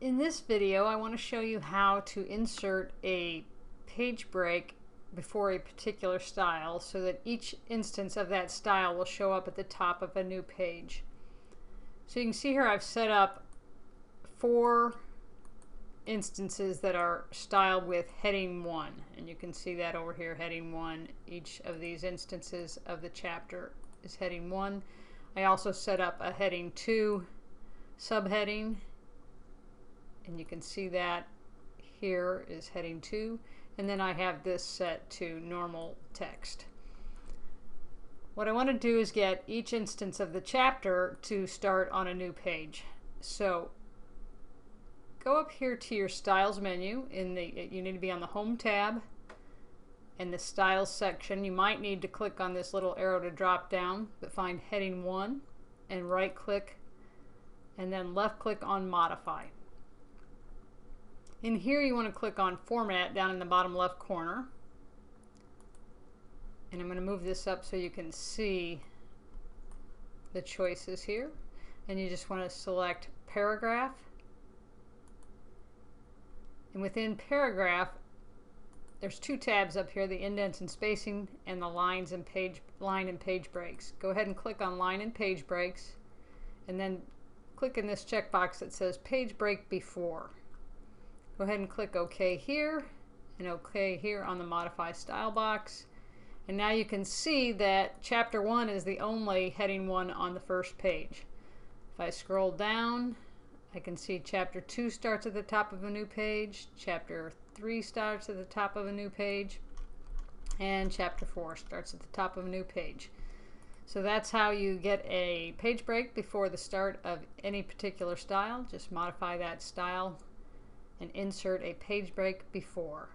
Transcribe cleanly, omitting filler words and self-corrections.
In this video, I want to show you how to insert a page break before a particular style so that each instance of that style will show up at the top of a new page. So you can see here I've set up 4 instances that are styled with heading 1, and you can see that over here, heading 1. Each of these instances of the chapter is heading 1. I also set up a heading 2 subheading, and you can see that here is heading 2, and then I have this set to normal text. What I want to do is get each instance of the chapter to start on a new page. So go up here to your Styles menu. You need to be on the Home tab and the Styles section. You might need to click on this little arrow to drop down, but find heading 1 and right click and then left click on Modify. In here you want to click on Format down in the bottom left corner, and I'm going to move this up so you can see the choices here, and you just want to select Paragraph, and within Paragraph there's 2 tabs up here, the indents and spacing and the line and page breaks. Go ahead and click on line and page breaks, and then click in this checkbox that says page break before. Go ahead and click OK here and OK here on the Modify Style box. And now you can see that Chapter 1 is the only heading 1 on the first page. If I scroll down, I can see Chapter 2 starts at the top of a new page, Chapter 3 starts at the top of a new page, and Chapter 4 starts at the top of a new page. So that's how you get a page break before the start of any particular style. Just modify that style and insert a page break before.